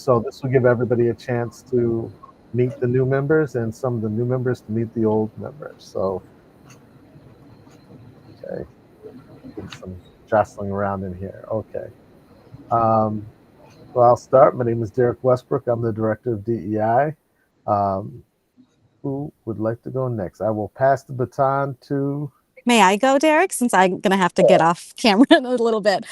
So this will give everybody a chance to meet the new members and some of the new members to meet the old members. So, okay, get some jostling around in here. Okay. Well, I'll start. My name is Derek Westbrook. I'm the director of DEI. Who would like to go next? I will pass the baton to... May I go, Derek, since I'm going to have to get off camera in a little bit.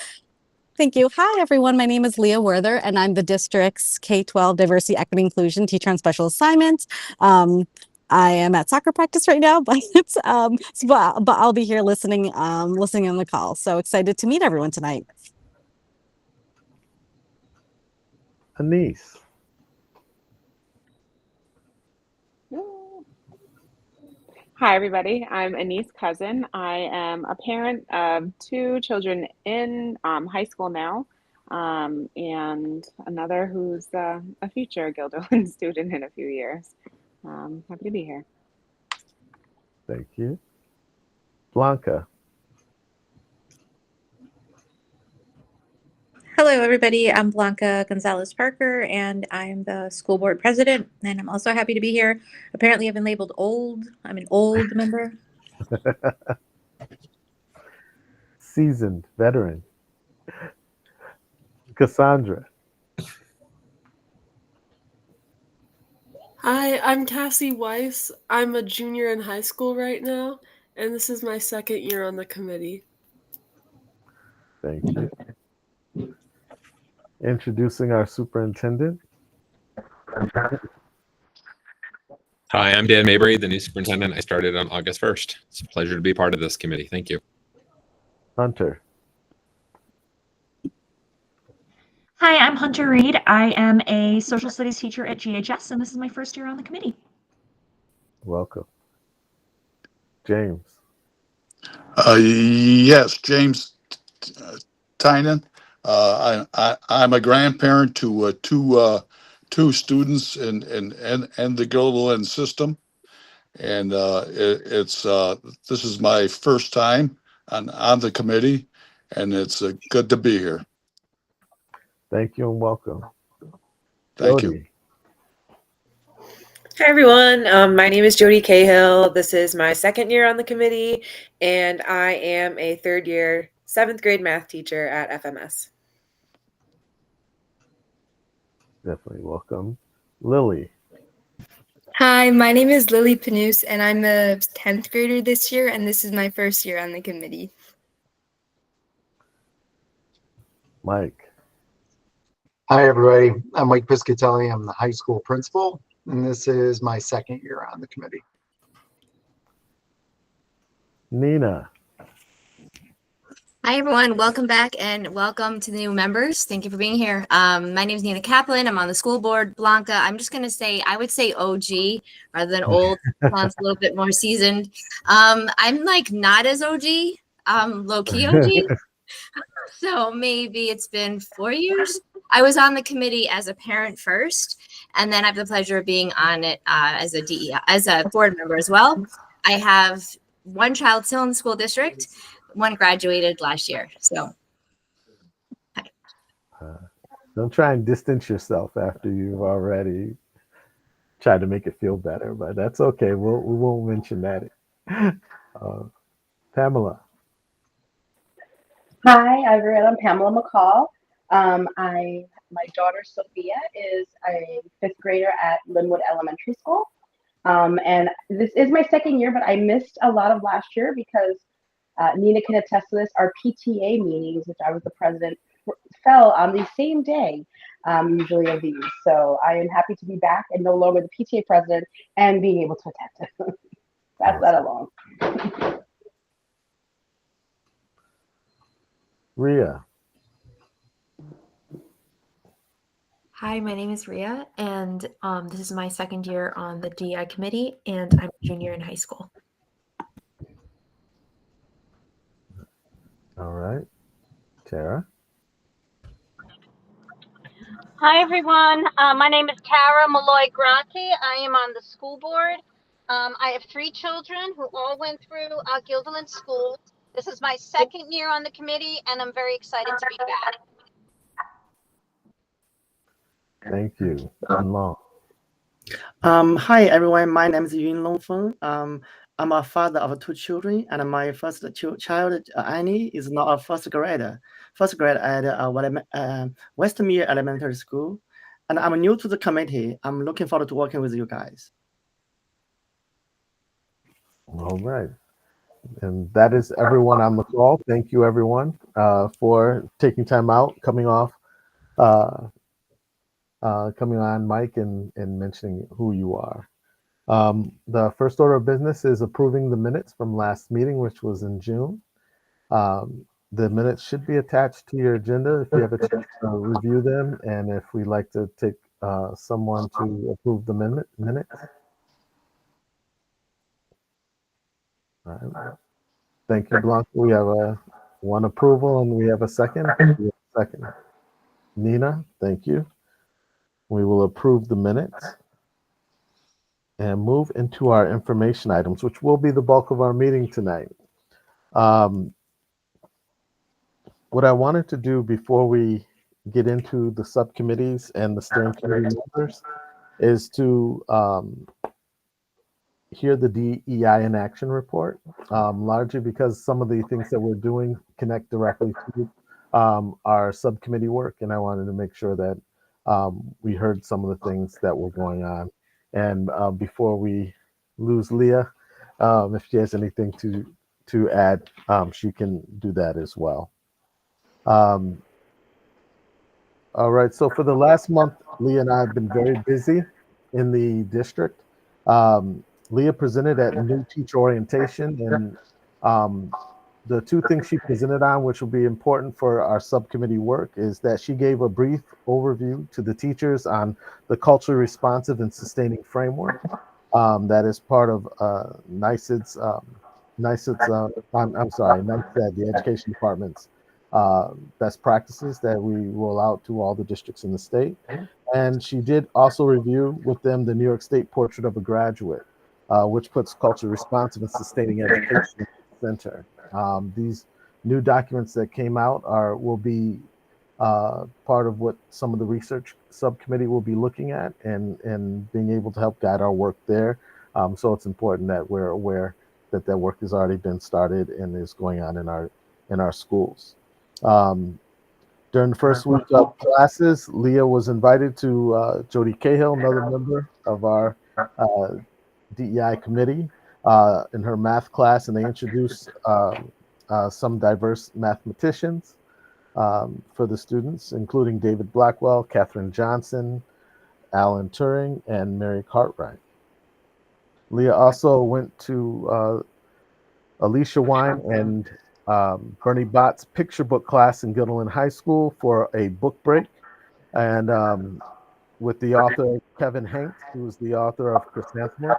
Thank you. Hi, everyone. My name is Leah Werther, and I'm the district's K-12 Diversity, Equity, Inclusion teacher on special assignments. I am at soccer practice right now, but but I'll be here listening on the call. So excited to meet everyone tonight. Anise. Hi, everybody. I'm Anise Cousin. I am a parent of 2 children in high school now, and another who's a future Guilderland student in a few years. Happy to be here. Thank you. Blanca. Hello, everybody. I'm Blanca Gonzalez Parker, and I'm the school board president. And I'm also happy to be here. Apparently, I've been labeled old. I'm an old member. Seasoned veteran. Cassandra. Hi, I'm Cassie Weiss. I'm a junior in high school right now, and this is my 2nd year on the committee. Thank you. Introducing our superintendent. Hi, I'm Dan Mabry, the new superintendent. I started on August 1st. It's a pleasure to be part of this committee. Thank you. Hunter. Hi, I'm Hunter Reed. I am a social studies teacher at GHS, and this is my 1st year on the committee. Welcome. James. Yes, James Tynan. I'm a grandparent to two students in the Guilderland system, and this is my first time on the committee, and it's good to be here. Thank you and welcome. Thank you. Hi, everyone. My name is Jody Cahill. This is my 2nd year on the committee, and I am a 3rd year, 7th grade math teacher at FMS. Definitely welcome. Lily. Hi, my name is Lily Panus, and I'm a 10th grader this year, and this is my 1st year on the committee. Mike. Hi, everybody. I'm Mike Piscatelli. I'm the high school principal, and this is my 2nd year on the committee. Nina. Hi, everyone. Welcome back and welcome to the new members. Thank you for being here. My name is Nina Kaplan. I'm on the school board. Blanca, I'm just going to say, I would say OG rather than old. Sounds a little bit more seasoned. I'm like not as OG, low-key OG. So maybe it's been 4 years. I was on the committee as a parent first, and then I have the pleasure of being on it as a board member as well. I have 1 child still in the school district. 1 graduated last year. So, hi. Don't try and distance yourself after you've already tried to make it feel better, but that's okay. We won't mention that. Pamela. Hi, everyone. I'm Pamela McCall. My daughter Sophia is a 5th grader at Linwood Elementary School, and this is my 2nd year. But I missed a lot of last year because Nina can attest to this. Our PTA meetings, which I was the president, fell on the same day, usually of these. So I am happy to be back and no longer the PTA president and being able to attend it. Pass that along. Rhea. Hi, my name is Rhea, and this is my 2nd year on the DEI committee, and I'm a junior in high school. All right. Tara. Hi, everyone. My name is Tara Malloy Granti. I am on the school board. I have 3 children who all went through Guilderland School. This is my 2nd year on the committee, and I'm very excited to be back. Thank you. Yun Long. Hi everyone, my name is Yun Long Feng. I'm a father of two children, and my first child, Annie, is now a first grader. First grade at Westmere Elementary School, and I'm new to the committee. I'm looking forward to working with you guys. All right. And that is everyone on the call. Thank you, everyone, for taking time out, coming uh, coming on, Mike, and mentioning who you are. The first order of business is approving the minutes from last meeting, which was in June. The minutes should be attached to your agenda if you have a chance to review them, and if we'd like to take someone to approve the minutes. All right. Thank you, Blanca. We have one approval and we have a second. Second. Nina, thank you. We will approve the minutes and move into our information items, which will be the bulk of our meeting tonight. What I wanted to do before we get into the subcommittees and the steering committee members is to hear the DEI in action report, largely because some of the things that we're doing connect directly to our subcommittee work, and I wanted to make sure that we heard some of the things that were going on. And before we lose Leah, if she has anything to add, she can do that as well. All right, so for the last month, Leah and I have been very busy in the district. Leah presented at new teacher orientation, and the two things she presented on, which will be important for our subcommittee work, is that she gave a brief overview to the teachers on the culturally responsive and sustaining framework that is part of NICED's, NICED, the education department's best practices that we roll out to all the districts in the state. And she did also review with them the New York State Portrait of a Graduate, which puts culturally responsive and sustaining education at the center. These new documents that came out will be part of what some of the research subcommittee will be looking at and being able to help guide our work there. So it's important that we're aware that that work has already been started and is going on in our schools. During the first week of classes, Leah was invited to Jody Cahill, another member of our DEI committee, in her math class, and they introduced some diverse mathematicians for the students, including David Blackwell, Katherine Johnson, Alan Turing, and Mary Cartwright. Leah also went to Alicia Wine and Bernie Bott's picture book class in Guilderland High School for a book break, and with the author Kevin Hanks, who is the author of Chrysanthemum.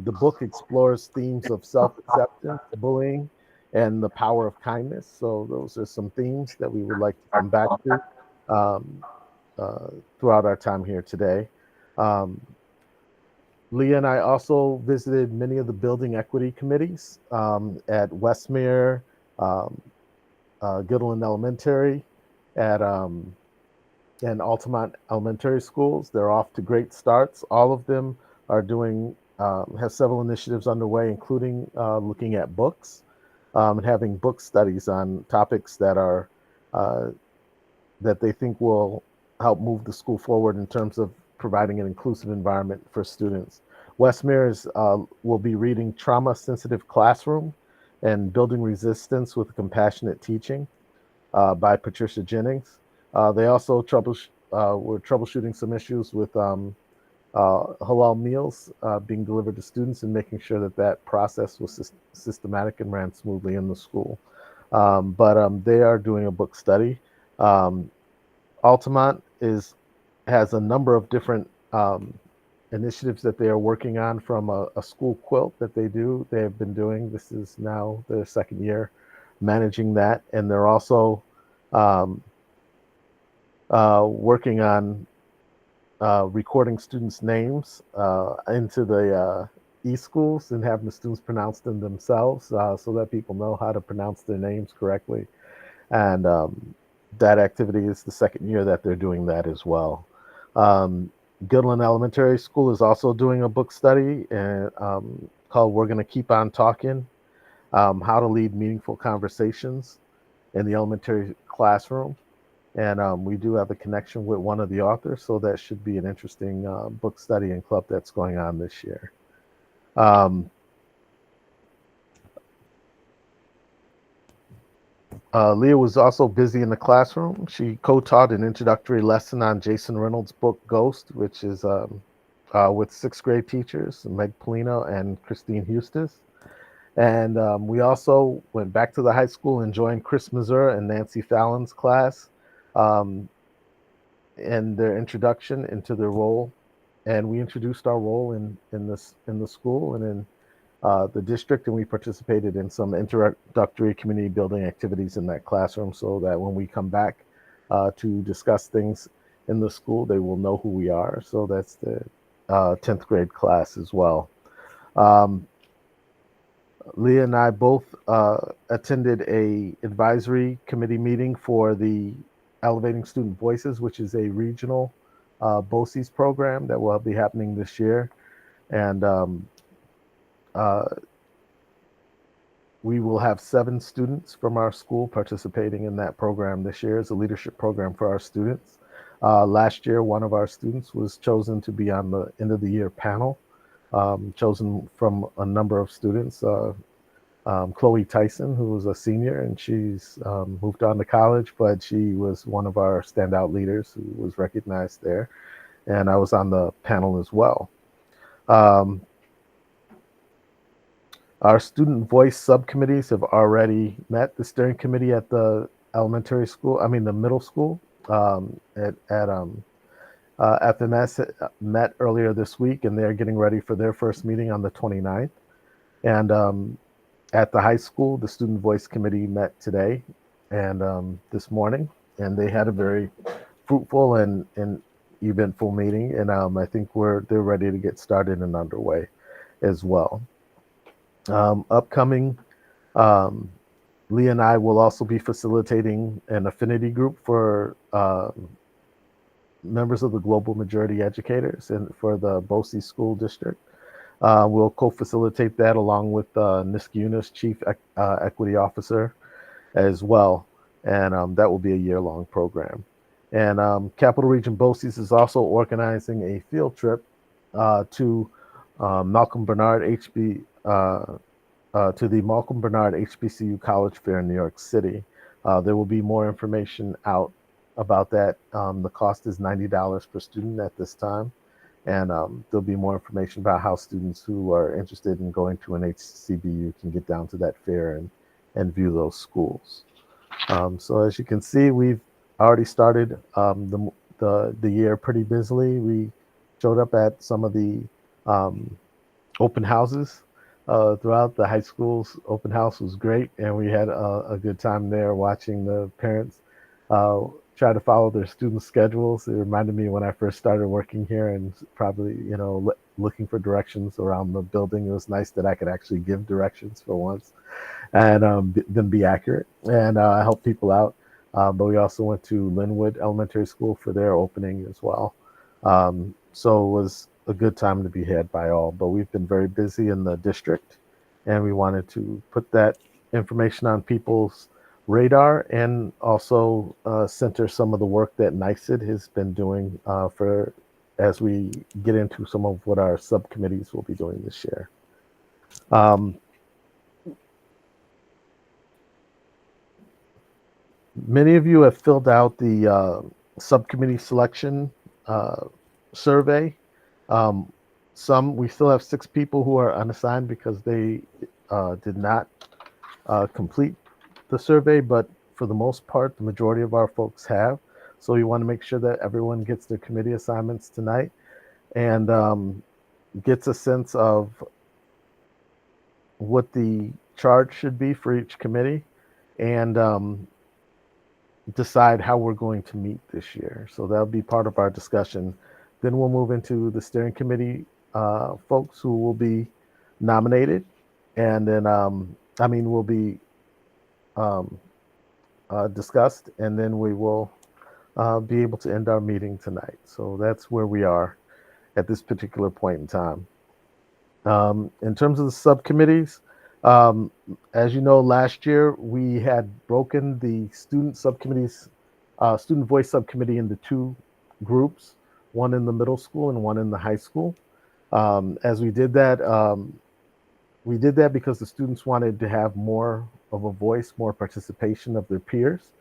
The book explores themes of self-acceptance, bullying, and the power of kindness. So those are some themes that we would like to come back to throughout our time here today. Leah and I also visited many of the building equity committees at Westmere, Guilderland Elementary, and Altamont Elementary Schools. They're off to great starts. All of them are doing, have several initiatives underway, including looking at books and having book studies on topics that are that they think will help move the school forward in terms of providing an inclusive environment for students. Westmere's will be reading Trauma Sensitive Classroom and Building Resistance with Compassionate Teaching by Patricia Jennings. They also were troubleshooting some issues with halal meals being delivered to students and making sure that that process was systematic and ran smoothly in the school. But they are doing a book study. Altamont has a number of different initiatives that they are working on, from a school quilt that they have been doing. This is now their second year managing that, and they're also working on recording students' names into the e-schools and having the students pronounce them themselves so that people know how to pronounce their names correctly. And that activity is the second year that they're doing that as well. Gilland Elementary School is also doing a book study and called "We're Gonna Keep on Talking: How to Lead Meaningful Conversations in the Elementary Classroom." And we do have a connection with one of the authors, so that should be an interesting book study and club that's going on this year. Leah was also busy in the classroom. She co-taught an introductory lesson on Jason Reynolds' book Ghost, which is with sixth grade teachers, Meg Polino and Christine Hustis. And we also went back to the high school and joined Chris Mazur and Nancy Fallon's class in their introduction into their role. And we introduced our role in the school and in the district, and we participated in some introductory community building activities in that classroom so that when we come back to discuss things in the school, they will know who we are. So that's the 10th grade class as well. Leah and I both attended a advisory committee meeting for the Elevating Student Voices, which is a regional BOCES program that will be happening this year. And we will have 7 students from our school participating in that program this year. It's a leadership program for our students. Last year, one of our students was chosen to be on the end of the year panel, chosen from a number of students. Chloe Tyson, who was a senior, and she's moved on to college, but she was one of our standout leaders who was recognized there. And I was on the panel as well. Our student voice subcommittees have already met. The steering committee at the the middle school at FMS met earlier this week, and they're getting ready for their first meeting on the 29th. And at the high school, the student voice committee met today and this morning, and they had a very fruitful and eventful meeting. And I think they're ready to get started and underway as well. Upcoming, Leah and I will also be facilitating an affinity group for members of the Global Majority Educators and for the BOCES School District. We'll co-facilitate that along with Niskayuna's Chief Equity Officer as well. And that will be a year-long program. And Capital Region BOCES is also organizing a field trip to Malcolm Bernard to the Malcolm Bernard HBCU College Fair in New York City. There will be more information out about that. The cost is $90 per student at this time. And there'll be more information about how students who are interested in going to an HCBU can get down to that fair and view those schools. So as you can see, we've already started the year pretty busily. We showed up at some of the open houses throughout the high school's open house was great, and we had a good time there watching the parents try to follow their student schedules. It reminded me when I first started working here and probably, looking for directions around the building. It was nice that I could actually give directions for once and then be accurate and help people out. But we also went to Linwood Elementary School for their opening as well. So it was a good time to be had by all. But we've been very busy in the district, and we wanted to put that information on people's radar and also center some of the work that NYSID has been doing as we get into some of what our subcommittees will be doing this year. Many of you have filled out the subcommittee selection survey. We still have 6 people who are unassigned because they did not complete the survey, but for the most part, the majority of our folks have. So we want to make sure that everyone gets their committee assignments tonight and gets a sense of what the charge should be for each committee and decide how we're going to meet this year. So that'll be part of our discussion. Then we'll move into the steering committee folks who will be nominated, and then will be discussed, and then we will be able to end our meeting tonight. So that's where we are at this particular point in time. In terms of the subcommittees, as you know, last year we had broken the student subcommittees, student voice subcommittee into two groups, one in the middle school and one in the high school. As we did that because the students wanted to have more of a voice, more participation of their peers.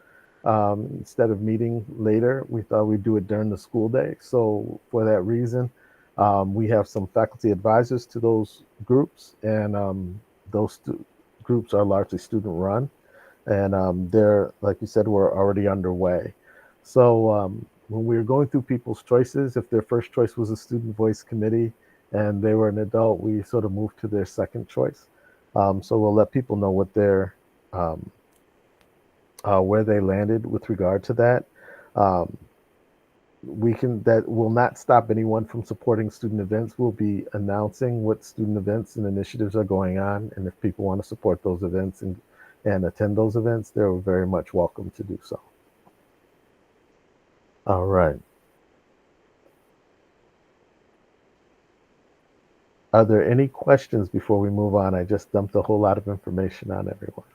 Instead of meeting later, we thought we'd do it during the school day. So for that reason, we have some faculty advisors to those groups, and those groups are largely student run. And they're, like you said, we're already underway. So when we were going through people's choices, if their first choice was a student voice committee and they were an adult, we sort of moved to their second choice. So we'll let people know what their where they landed with regard to that. That will not stop anyone from supporting student events. We'll be announcing what student events and initiatives are going on, and if people want to support those events and attend those events, they're very much welcome to do so. All right. Are there any questions before we move on? I just dumped a whole lot of information on everyone.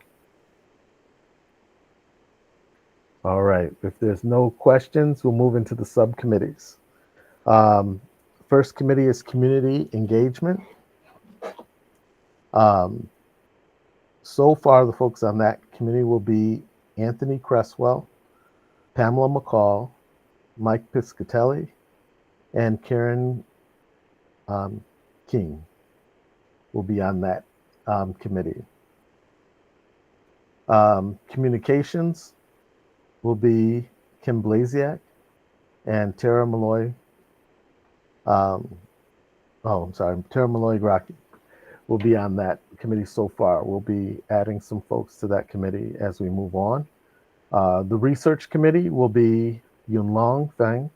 All right, if there's no questions, we'll move into the subcommittees. First committee is community engagement. So far, the folks on that committee will be Anthony Cresswell, Pamela McCall, Mike Piscatelli, and Karen King will be on that committee. Communications will be Kim Blasiak and Tara Malloy. Tara Malloy Graki will be on that committee so far. We'll be adding some folks to that committee as we move on. The research committee will be Yunlong Feng,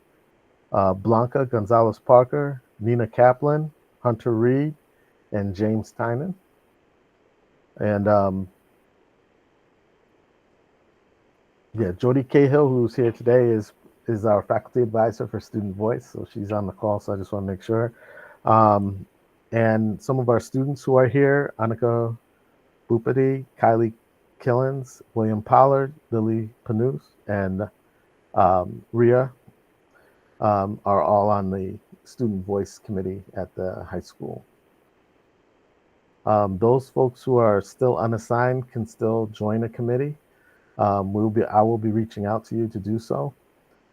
Blanca Gonzalez Parker, Nina Kaplan, Hunter Reed, and James Tynan. And Jody Cahill, who's here today, is our faculty advisor for Student Voice. So she's on the call, so I just want to make sure. And some of our students who are here, Annika Bupati, Kylie Killens, William Pollard, Lily Panus, and Ria are all on the Student Voice Committee at the high school. Those folks who are still unassigned can still join a committee. I will be reaching out to you to do so.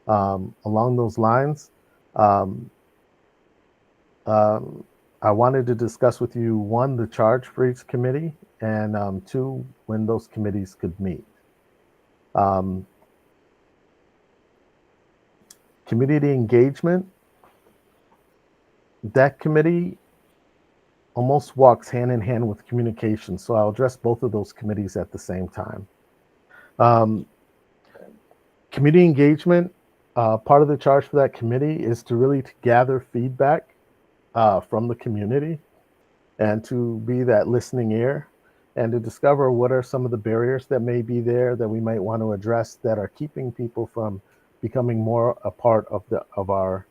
Along those lines, I wanted to discuss with you, one, the charge for each committee, and two, when those committees could meet. Community engagement, that committee almost walks hand in hand with communication, so I'll address both of those committees at the same time. Community engagement, part of the charge for that committee is to really gather feedback from the community and to be that listening ear and to discover what are some of the barriers that may be there that we might want to address that are keeping people from becoming more a part of our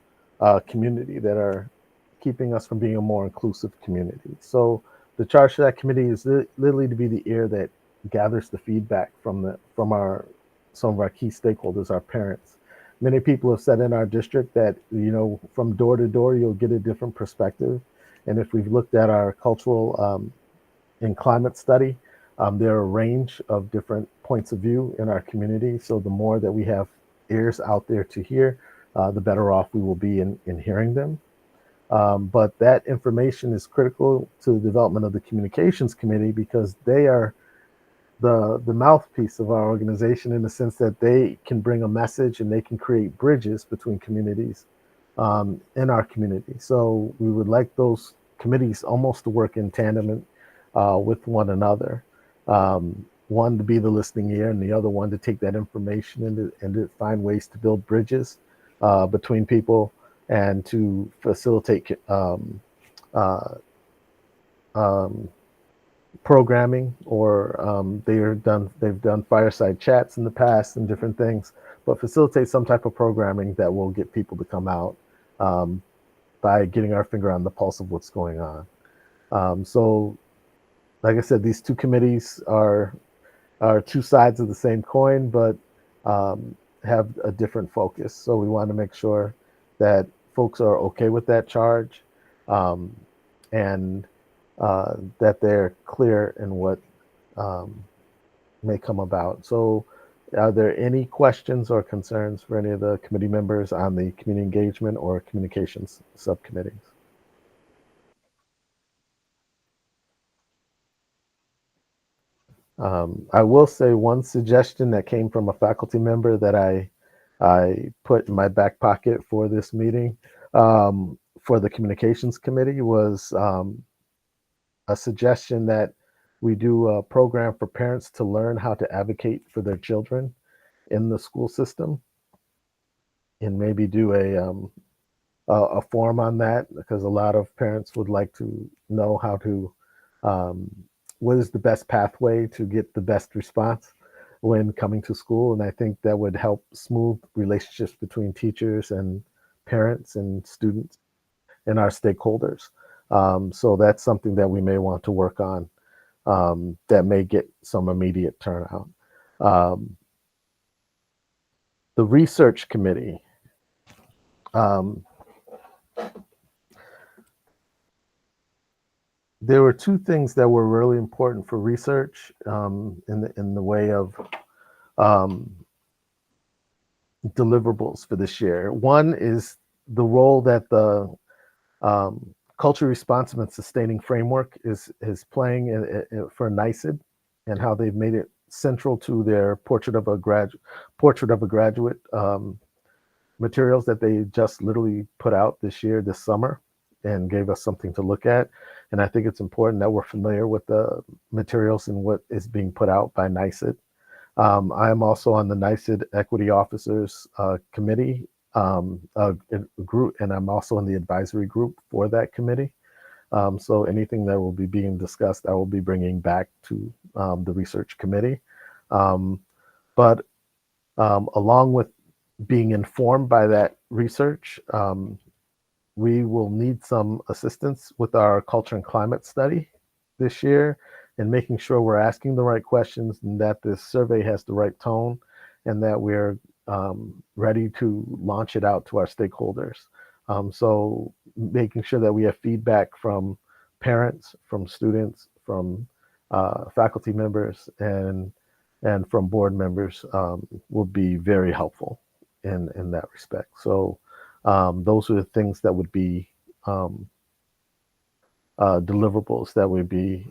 community, that are keeping us from being a more inclusive community. So the charge for that committee is literally to be the ear that gathers the feedback from some of our key stakeholders, our parents. Many people have said in our district that, from door to door, you'll get a different perspective. And if we've looked at our cultural and climate study, there are a range of different points of view in our community. So the more that we have ears out there to hear, the better off we will be in hearing them. But that information is critical to the development of the communications committee, because they are the mouthpiece of our organization, in the sense that they can bring a message and they can create bridges between communities in our community. So we would like those committees almost to work in tandem with one another. One to be the listening ear, and the other one to take that information and to find ways to build bridges between people and to facilitate programming, or they've done fireside chats in the past and different things, but facilitate some type of programming that will get people to come out by getting our finger on the pulse of what's going on. So, like I said, these two committees are two sides of the same coin, but have a different focus. So we want to make sure that folks are okay with that charge, and that they're clear in what may come about. So are there any questions or concerns for any of the committee members on the community engagement or communications subcommittees? I will say one suggestion that came from a faculty member that I put in my back pocket for this meeting, for the communications committee, was a suggestion that we do a program for parents to learn how to advocate for their children in the school system, and maybe do a forum on that, because a lot of parents would like to know how to what is the best pathway to get the best response when coming to school. And I think that would help smooth relationships between teachers and parents and students and our stakeholders. So that's something that we may want to work on, that may get some immediate turnout. The research committee. There were two things that were really important for research, in the way of deliverables for this year. One is the role that the culturally responsive and sustaining framework is playing for NICED, and how they've made it central to their portrait of a graduate materials that they just literally put out this summer, and gave us something to look at. And I think it's important that we're familiar with the materials and what is being put out by NICED. I am also on the NICED Equity Officers Committee group, and I'm also in the advisory group for that committee. So anything that will be being discussed, I will be bringing back to the research committee. But along with being informed by that research, we will need some assistance with our culture and climate study this year, and making sure we're asking the right questions, and that this survey has the right tone, and that we're ready to launch it out to our stakeholders. So making sure that we have feedback from parents, from students, from faculty members, and from board members will be very helpful in that respect. So those are the things that would be deliverables that we'd be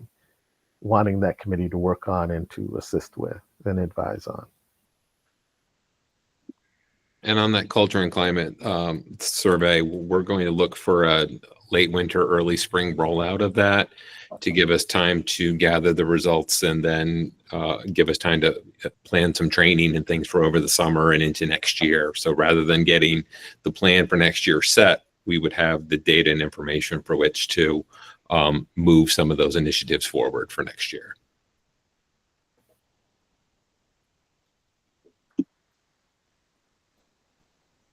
wanting that committee to work on and to assist with and advise on. And on that culture and climate survey, we're going to look for a late winter, early spring rollout of that to give us time to gather the results, and then give us time to plan some training and things for over the summer and into next year. So rather than getting the plan for next year set, we would have the data and information for which to move some of those initiatives forward for next year.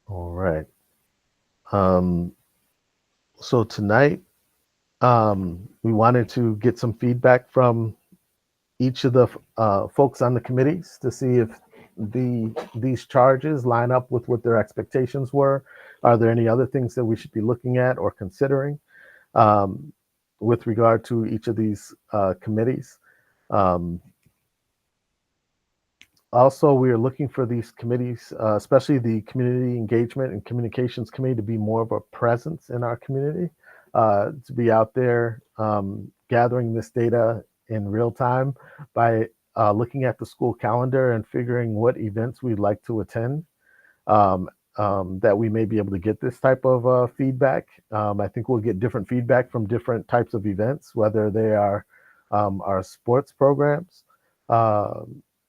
All right. So tonight, we wanted to get some feedback from each of the folks on the committees to see if these charges line up with what their expectations were. Are there any other things that we should be looking at or considering with regard to each of these committees? Also, we are looking for these committees, especially the Community Engagement and Communications Committee, to be more of a presence in our community, to be out there gathering this data in real time by looking at the school calendar and figuring what events we'd like to attend, that we may be able to get this type of feedback. I think we'll get different feedback from different types of events, whether they are our sports programs,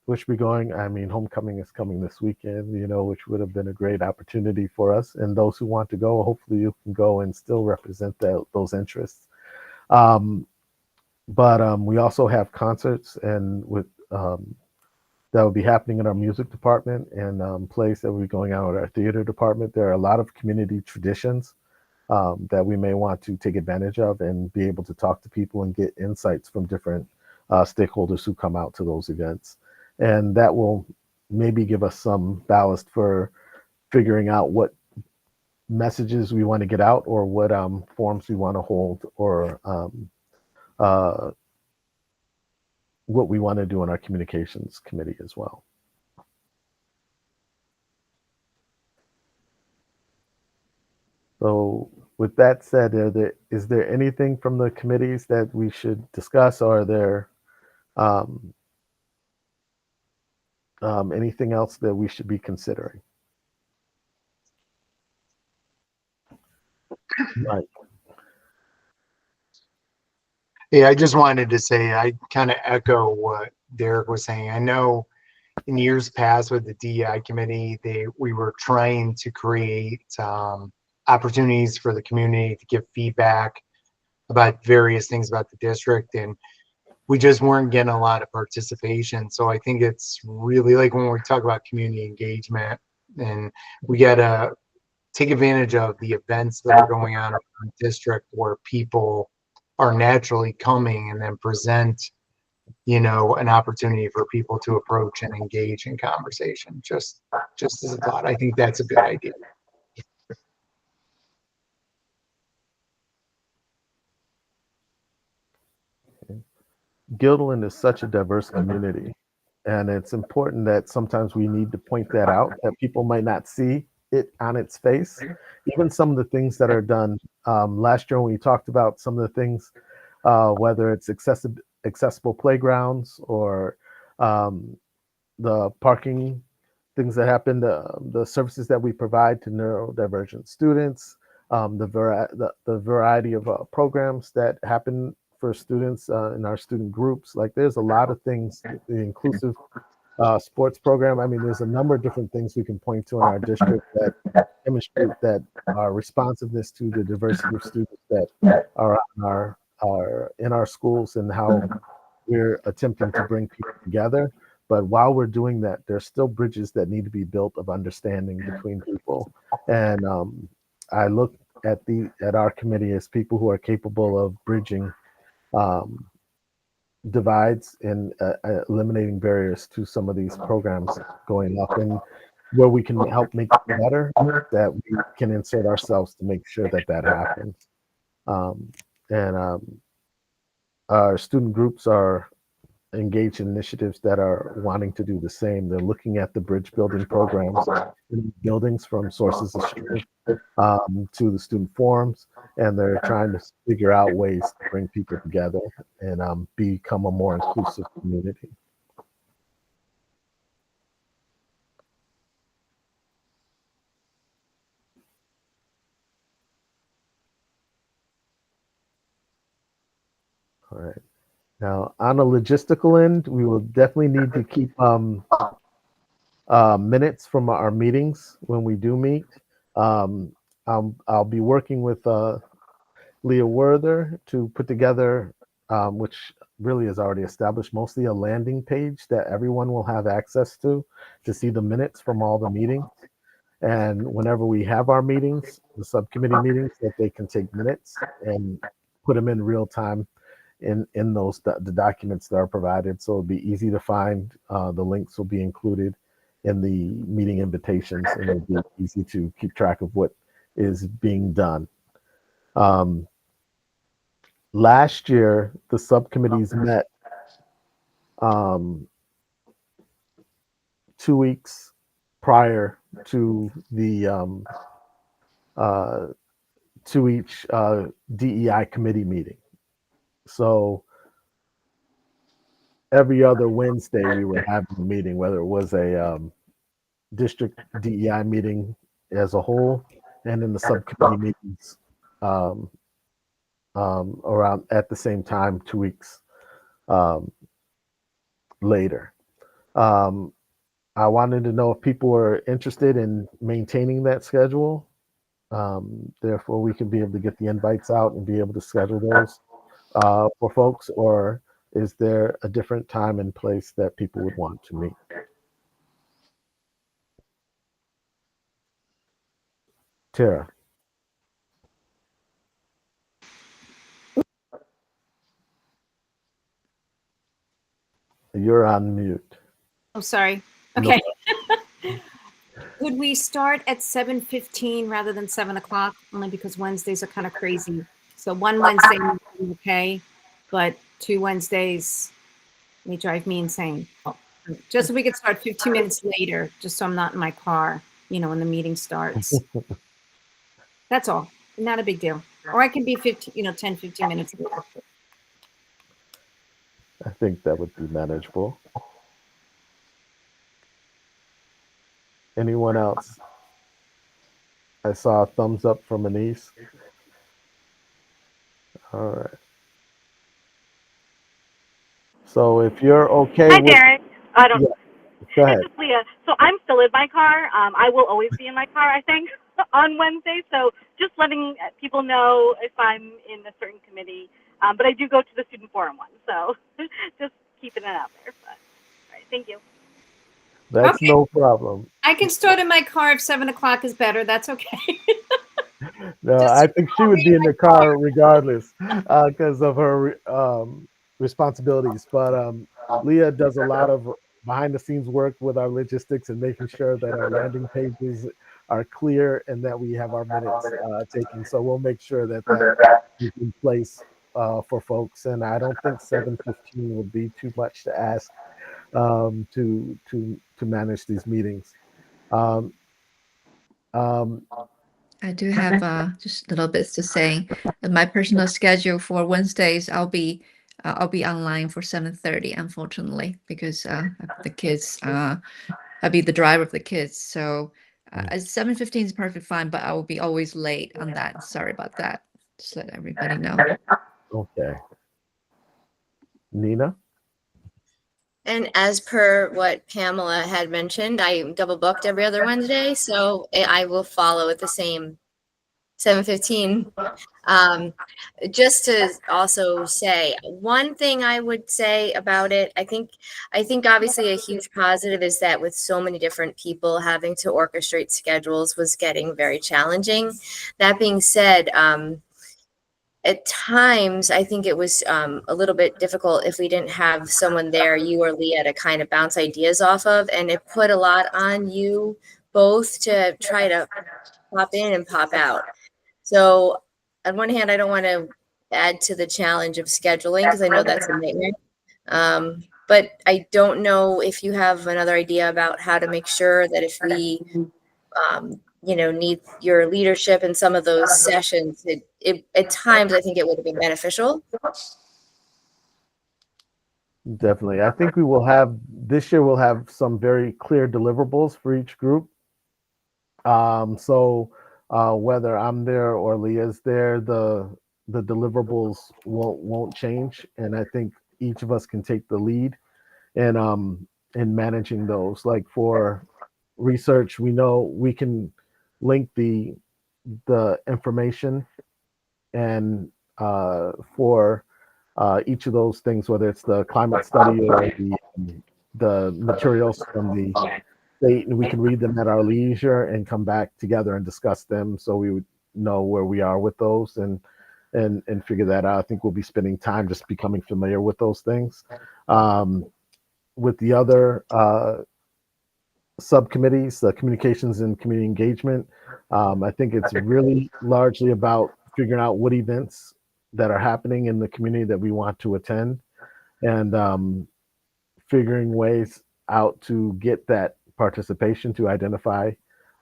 which be going, I mean, homecoming is coming this weekend, which would have been a great opportunity for us. And those who want to go, hopefully you can go and still represent those interests. But we also have concerts and with that will be happening in our music department and plays that will be going on with our theater department. There are a lot of community traditions that we may want to take advantage of and be able to talk to people and get insights from different stakeholders who come out to those events. And that will maybe give us some ballast for figuring out what messages we want to get out or what forms we want to hold or what we want to do in our communications committee as well. So with that said, is there anything from the committees that we should discuss, or are there anything else that we should be considering? Right. Yeah, I just wanted to say I kind of echo what Derek was saying. I know in years past with the DEI committee, we were trying to create opportunities for the community to give feedback about various things about the district, and we just weren't getting a lot of participation. So I think it's really like when we talk about community engagement, and we gotta take advantage of the events that are going on around the district where people are naturally coming and then present, you know, an opportunity for people to approach and engage in conversation. Just as a thought, I think that's a good idea. Guilderland is such a diverse community, and it's important that sometimes we need to point that out, that people might not see it on its face. Even some of the things that are done last year when we talked about some of the things, whether it's accessible playgrounds or the parking things that happen, the services that we provide to neurodivergent students, the variety of programs that happen for students in our student groups. Like there's a lot of things, the inclusive sports program. I mean, there's a number of different things we can point to in our district that demonstrate that our responsiveness to the diversity of students that are in our schools and how we're attempting to bring people together. But while we're doing that, there's still bridges that need to be built of understanding between people. And I look at our committee as people who are capable of bridging divides and eliminating barriers to some of these programs going up, and where we can help make it better, that we can insert ourselves to make sure that happens. Our student groups are engaged in initiatives that are wanting to do the same. They're looking at the bridge building programs in buildings from sources of strength to the student forums, and they're trying to figure out ways to bring people together and become a more inclusive community. All right. Now, on a logistical end, we will definitely need to keep minutes from our meetings when we do meet. I'll be working with Leah Werther to put together, which really is already established, mostly a landing page that everyone will have access to see the minutes from all the meetings. And whenever we have our meetings, the subcommittee meetings, that they can take minutes and put them in real time in those the documents that are provided, so it'll be easy to find. The links will be included in the meeting invitations, and it'll be easy to keep track of what is being done. Last year, the subcommittees met 2 weeks prior to the to each DEI committee meeting. So every other Wednesday we were having a meeting, whether it was a district DEI meeting as a whole, and in the subcommittee meetings around at the same time, 2 weeks later. I wanted to know if people were interested in maintaining that schedule. Therefore, we can be able to get the invites out and be able to schedule those for folks, or is there a different time and place that people would want to meet? Tara. You're on mute. Oh, sorry. No Okay. Would we start at 7:15 rather than 7 o'clock? Only because Wednesdays are kind of crazy. So one Wednesday, okay, but 2 Wednesdays may drive me insane. Just so we could start 15 minutes later, just so I'm not in my car, when the meeting starts. That's all. Not a big deal. Or I can be 10, 15 minutes later. I think that would be manageable. Anyone else? I saw a thumbs up from Anise. All right. So if you're okay Hi, with, Derek. I don't. yeah, go ahead. This is Leah. So I'm still in my car. I will always be in my car, I think, on Wednesday. So just letting people know if I'm in a certain committee. But I do go to the student forum one. So just keeping it out there. But, all right, thank you. That's Okay. no problem. I can start in my car if 7 o'clock is better. That's okay. No, I think she would be in the car regardless because of her responsibilities. But Leah does a lot of behind the scenes work with our logistics and making sure that our landing pages are clear and that we have our minutes taken. So we'll make sure that that is in place for folks. And I don't think 7:15 would be too much to ask to manage these meetings. I do have just little bits to say. In my personal schedule for Wednesdays, I'll be online for 7:30, unfortunately, because the kids. I'll be the driver of the kids. So 7:15 is perfectly fine, but I will be always late on that. Sorry about that. Just let everybody know. Okay. Nina? And as per what Pamela had mentioned, I am double booked every other Wednesday, so I will follow at the same 7:15. Just to also say one thing I would say about it, I think obviously a huge positive is that with so many different people having to orchestrate schedules was getting very challenging. That being said, at times, I think it was a little bit difficult if we didn't have someone there, you or Leah, to kind of bounce ideas off of. And it put a lot on you both to try to pop in and pop out. So on one hand, I don't want to add to the challenge of scheduling because I know that's a nightmare. But I don't know if you have another idea about how to make sure that if we need your leadership in some of those sessions. It at times I think it would have been beneficial. Definitely. I think we will have this year we'll have some very clear deliverables for each group. So whether I'm there or Leah's there, the deliverables won't change. And I think each of us can take the lead in managing those. Like for research, we know we can link the information and for each of those things, whether it's the climate study or the materials from the state, and we can read them at our leisure and come back together and discuss them, so we would know where we are with those and figure that out. I think we'll be spending time just becoming familiar with those things. With the other subcommittees, the communications and community engagement, I think it's really largely about figuring out what events that are happening in the community that we want to attend, and figuring ways out to get that participation, to identify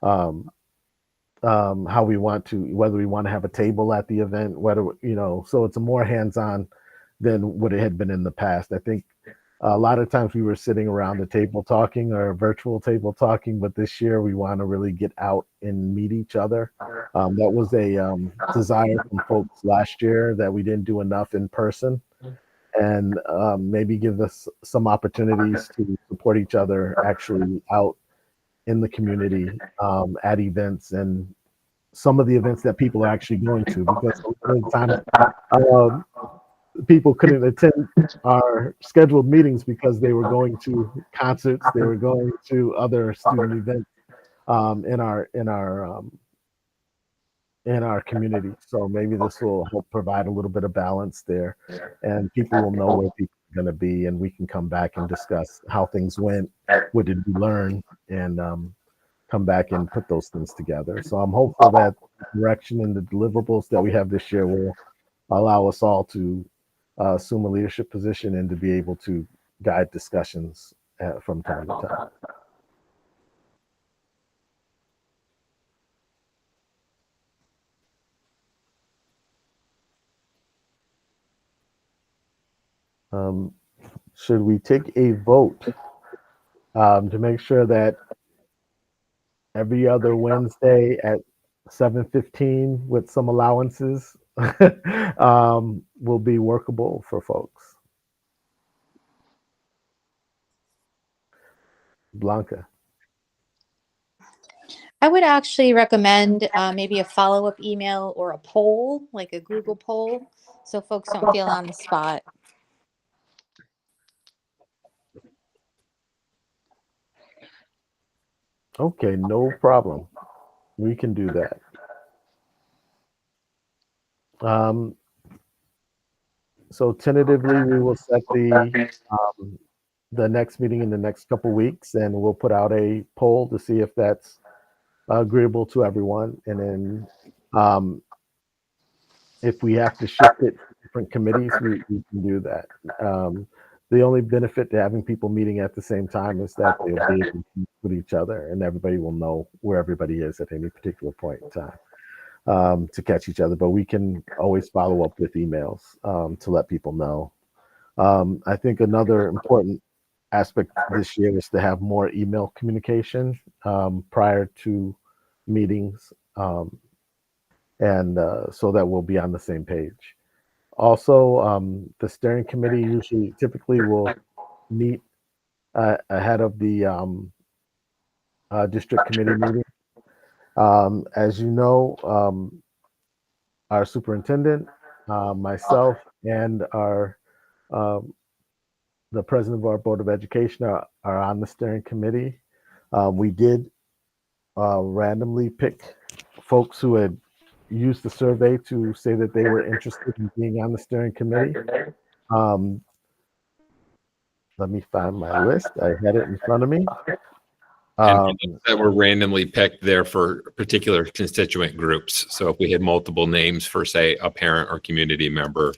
how we want to, whether we want to have a table at the event, whether, so it's a more hands-on than what it had been in the past. I think a lot of times we were sitting around the table talking or virtual table talking, but this year we want to really get out and meet each other. That was a desire from folks last year that we didn't do enough in person, and maybe give us some opportunities to support each other actually out in the community at events, and some of the events that people are actually going to, because a lot of the time people couldn't attend our scheduled meetings because they were going to concerts, they were going to other student events in our community. So maybe this will help provide a little bit of balance there, and people will know where people are going to be, and we can come back and discuss how things went, what did we learn, and come back and put those things together. So I'm hopeful that the direction and the deliverables that we have this year will allow us all to assume a leadership position and to be able to guide discussions from time to time. Should we take a vote to make sure that every other Wednesday at 7:15 with some allowances will be workable for folks? Blanca. I would actually recommend maybe a follow-up email or a poll, like a Google poll, so folks don't feel on the spot. Okay, no problem. We can do that. So tentatively, we will set the next meeting in the next couple weeks, and we'll put out a poll to see if that's agreeable to everyone. And then if we have to shift it to different committees, we can do that. The only benefit to having people meeting at the same time is that they'll be able to meet with each other, and everybody will know where everybody is at any particular point in time to catch each other. But we can always follow up with emails to let people know. I think another important aspect this year is to have more email communication prior to meetings, and so that we'll be on the same page. Also, the steering committee typically will meet ahead of the district committee meeting. As you know, our superintendent, myself, and the president of our Board of Education are on the steering committee. We did randomly pick folks who had used the survey to say that they were interested in being on the steering committee. Let me find my list. I had it in front of me. And that were randomly picked there for particular constituent groups. So if we had multiple names for, say, a parent or community member,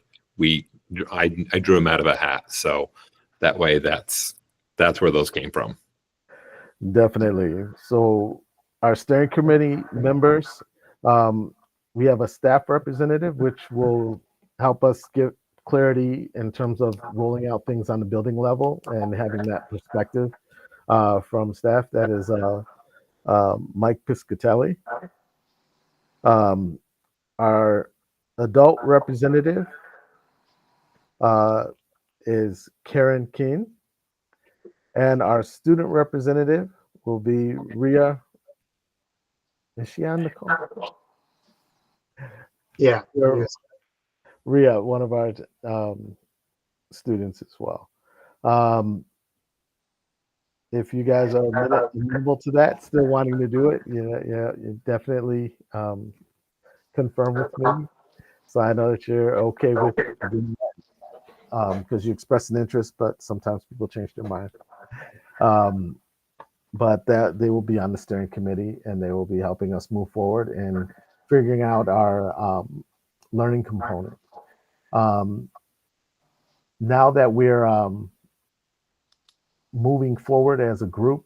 I drew them out of a hat. So that way, that's where those came from. Definitely. So our steering committee members, we have a staff representative, which will help us give clarity in terms of rolling out things on the building level and having that perspective from staff. That is Mike Piscatelli. Our adult representative is Karen Keene. And our student representative will be Ria. Is she on the call? Yeah. Ria, one of our students as well. If you guys are amenable to that, still wanting to do it, you definitely confirm with me. So I know that you're okay with doing that because you expressed an interest, but sometimes people change their mind. But that they will be on the steering committee, and they will be helping us move forward and figuring out our learning component. Now that we're moving forward as a group,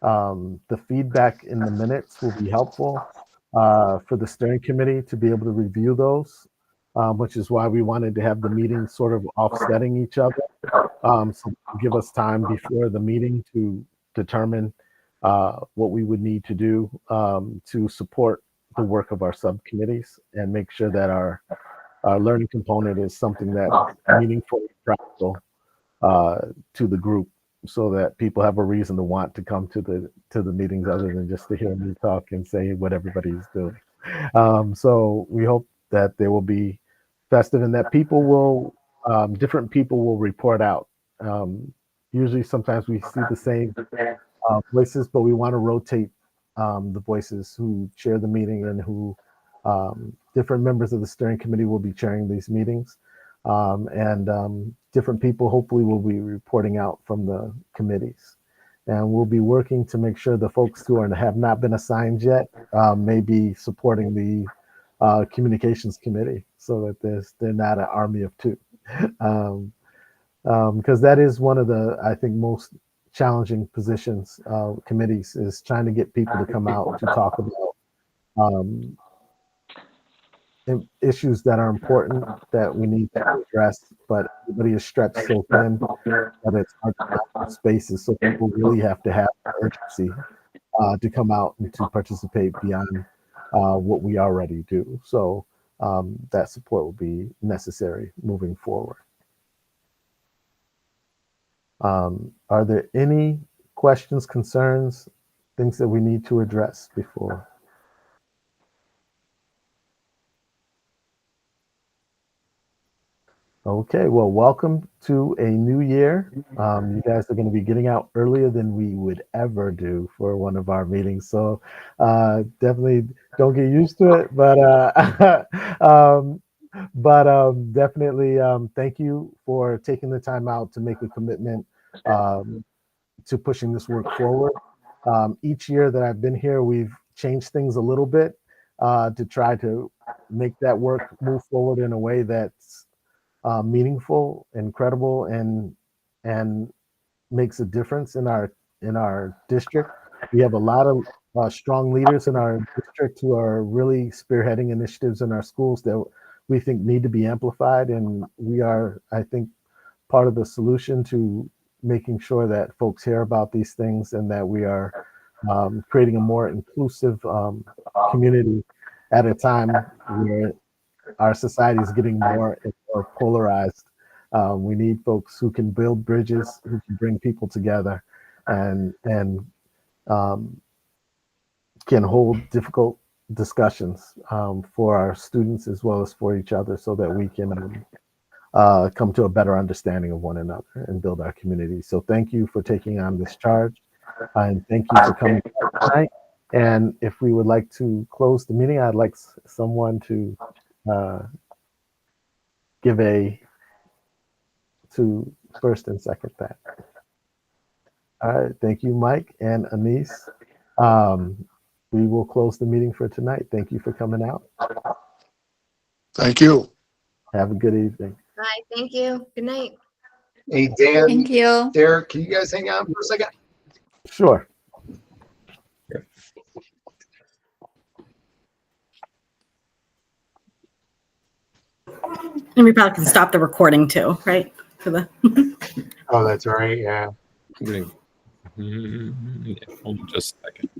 the feedback in the minutes will be helpful for the steering committee to be able to review those, which is why we wanted to have the meetings sort of offsetting each other. So give us time before the meeting to determine what we would need to do to support the work of our subcommittees and make sure that our learning component is something that's meaningful and practical to the group, so that people have a reason to want to come to the meetings other than just to hear me talk and say what everybody's doing. So we hope that they will be festive and that people will different people will report out. Usually, sometimes we see the same voices, but we want to rotate the voices who chair the meeting and who different members of the steering committee will be chairing these meetings. And different people hopefully will be reporting out from the committees. And we'll be working to make sure the folks who have not been assigned yet may be supporting the communications committee so that they're not an army of two. Because that is one of the, I think, most challenging positions, committees, is trying to get people to come out to talk about issues that are important that we need to address, but everybody is stretched so thin that it's hard to find spaces. So people really have to have urgency to come out and to participate beyond what we already do. So that support will be necessary moving forward. Are there any questions, concerns, things that we need to address before? Okay, well, welcome to a new year. You guys are going to be getting out earlier than we would ever do for one of our meetings. So definitely don't get used to it, but definitely thank you for taking the time out to make a commitment to pushing this work forward. Each year that I've been here, we've changed things a little bit to try to make that work move forward in a way that's meaningful and credible and makes a difference in our district. We have a lot of strong leaders in our district who are really spearheading initiatives in our schools that we think need to be amplified, and we are, I think, part of the solution to making sure that folks hear about these things and that we are creating a more inclusive community at a time where our society is getting more and more polarized. We need folks who can build bridges, who can bring people together, and can hold difficult discussions for our students as well as for each other, so that we can come to a better understanding of one another and build our community. So thank you for taking on this charge, and thank you for coming tonight. And if we would like to close the meeting, I'd like someone to give to first and second that. All right, thank you, Mike and Anise. We will close the meeting for tonight. Thank you for coming out. Thank you. Have a good evening. Bye. Thank you. Good night. Hey, Dan, Thank you. Derek, can you guys hang on for a second? Sure. And we probably can stop the recording too, right? For the Oh, that's right. Yeah. Yeah, hold on just a second.